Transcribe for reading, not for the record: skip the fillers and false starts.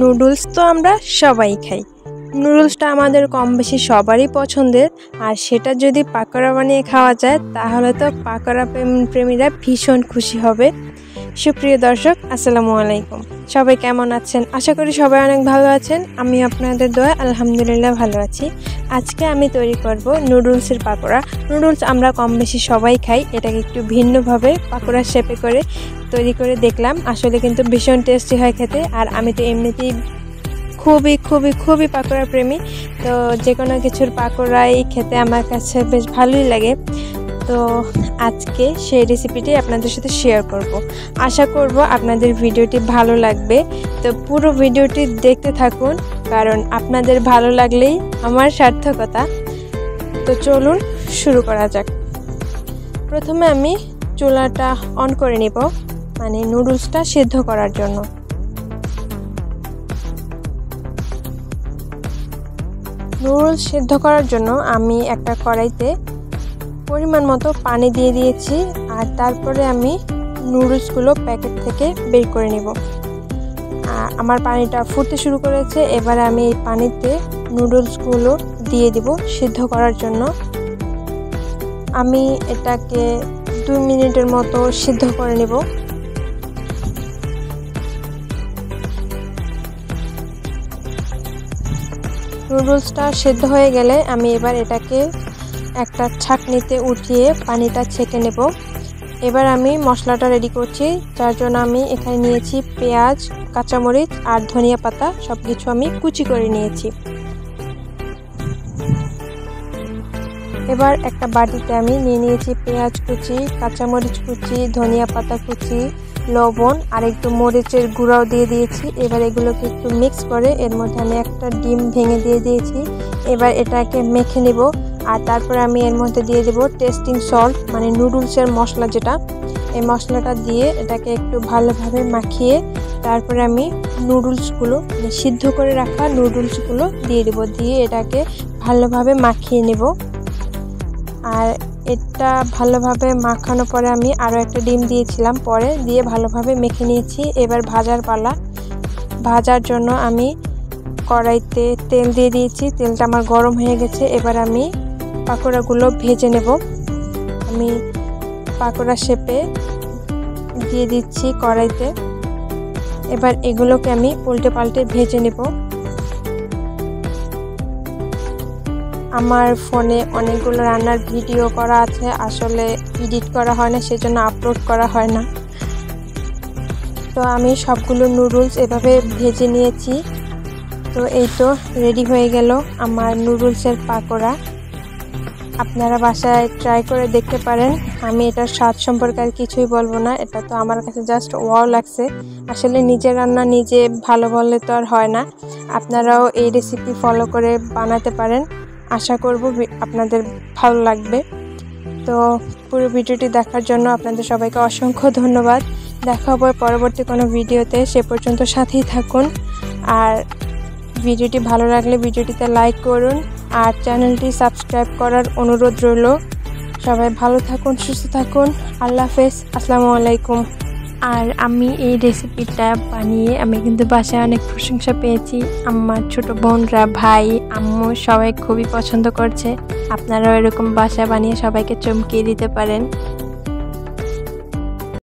Noodles তো আমরা সবাই খাই। নুডলসটা আমাদের কম বেশি সবারই পছন্দের, আর সেটা যদি পাকোড়া বানিয়ে খাওয়া যায় তাহলে তো পাকোড়া প্রেমীরা ভীষণ খুশি হবে। সুপ্রিয় দর্শক, আসসালামু আলাইকুম। সবাই কেমন আছেন? আশা করি সবাই অনেক ভালো আছেন। আমি আপনাদের দোয়া আলহামদুলিল্লাহ ভালো আছি। আজকে আমি তৈরি করব নুডলসের পাকোড়া। নুডলস আমরা কম বেশি সবাই খাই, এটাকে একটু ভিন্নভাবে পাকোড়া শেপে করে তৈরি করে দেখলাম। আসলে কিন্তু ভীষণ টেস্টি হয় খেতে, আর আমি তো এমনিতেই খুবই খুবই খুবই পাকোড়া প্রেমী। তো যে কোনো কিছুর পাকোড়াই খেতে আমার কাছে বেশ ভালোই লাগে। তো আজকে সেই রেসিপিটি আপনাদের সাথে শেয়ার করব। আশা করব আপনাদের ভিডিওটি ভালো লাগবে। তো পুরো ভিডিওটি দেখতে থাকুন, কারণ আপনাদের ভালো লাগলেই আমার সার্থকতা। তো চলুন শুরু করা যাক। প্রথমে আমি চুলাটা অন করে নিব, মানে নুডলসটা সিদ্ধ করার জন্য। নুডলস সিদ্ধ করার জন্য আমি একটা কড়াইতে পরিমাণ মতো পানি দিয়ে দিয়েছি, আর তারপরে আমি নুডলসগুলো প্যাকেট থেকে বের করে নিব। আমার পানিটা ফুটতে শুরু করেছে। এবারে আমি এই পানিতে নুডলসগুলো দিয়ে দিব সিদ্ধ করার জন্য। আমি এটাকে 2 মিনিটের মতো সিদ্ধ করে নিব। নুডলসটা সিদ্ধ হয়ে গেলে আমি এবার এটাকে একটা ছাঁকনিতে উঠিয়ে পানিটা ছেঁকে নেব। এবার আমি মশলাটা রেডি করছি, যার জন্য আমি এখানে নিয়েছি পেঁয়াজ, কাঁচামরিচ আর ধনিয়া পাতা, সব কিছু আমি কুচি করে নিয়েছি। এবার একটা বাটিতে আমি নিয়ে নিয়েছি পেঁয়াজ কুচি, কাঁচামরিচ কুচি, ধনিয়া পাতা কুচি, লবণ আর একটু মরিচের গুঁড়াও দিয়ে দিয়েছি। এবার এগুলোকে একটু মিক্স করে এর মধ্যে আমি একটা ডিম ভেঙে দিয়ে দিয়েছি। এবার এটাকে মেখে নেব, আর তারপরে আমি এর মধ্যে দিয়ে দেব টেস্টিং সল্ট, মানে নুডলসের মশলা যেটা, এই মশলাটা দিয়ে এটাকে একটু ভালোভাবে মাখিয়ে তারপরে আমি নুডলসগুলো, সিদ্ধ করে রাখা নুডলসগুলো দিয়ে দেব। দিয়ে এটাকে ভালোভাবে মাখিয়ে নেব। আর এটা ভালোভাবে মাখানোর পরে আমি আরও একটা ডিম দিয়েছিলাম, পরে দিয়ে ভালোভাবে মেখে নিয়েছি। এবার ভাজার পালা। ভাজার জন্য আমি কড়াইতে তেল দিয়ে দিয়েছি, তেলটা আমার গরম হয়ে গেছে। এবার আমি পাকোড়াগুলো ভেজে নেব। আমি পাকোড়া শেপে দিয়ে দিচ্ছি কড়াইতে। এবার এগুলোকে আমি উল্টে পাল্টে ভেজে নেব। আমার ফোনে অনেকগুলো রান্নার ভিডিও করা আছে, আসলে এডিট করা হয় না, সেজন্য আপলোড করা হয় না। তো আমি সবগুলো নুডলস এভাবে ভেজে নিয়েছি। তো এই তো রেডি হয়ে গেল আমার নুডলসের পাকোড়া। আপনারা বাসায় ট্রাই করে দেখতে পারেন। আমি এটার স্বাদ সম্পর্কে আর কিছুই বলবো না, এটা তো আমার কাছে জাস্ট ওয়াও লাগছে। আসলে নিজের রান্না নিজে ভালো বললে তো আর হয় না। আপনারাও এই রেসিপি ফলো করে বানাতে পারেন। আশা করব আপনাদের ভালো লাগবে। তো পুরো ভিডিওটি দেখার জন্য আপনাদের সবাইকে অসংখ্য ধন্যবাদ। দেখা হবে পরবর্তী কোনো ভিডিওতে, সে পর্যন্ত সাথেই থাকুন। আর ভিডিওটি ভালো লাগলে ভিডিওটিতে লাইক করুন, আর চ্যানেলটি সাবস্ক্রাইব করার অনুরোধ রইল। সবাই ভালো থাকুন, সুস্থ থাকুন। আল্লাহ হাফেজ, আসসালামু আলাইকুম। আর আমি এই রেসিপিটা বানিয়ে আমি কিন্তু বাসায় অনেক প্রশংসা পেয়েছি। আমার ছোট বোনরা, ভাই, আম্মু সবাই খুবই পছন্দ করছে। আপনারাও এরকম বাসায় বানিয়ে সবাইকে চমকিয়ে দিতে পারেন।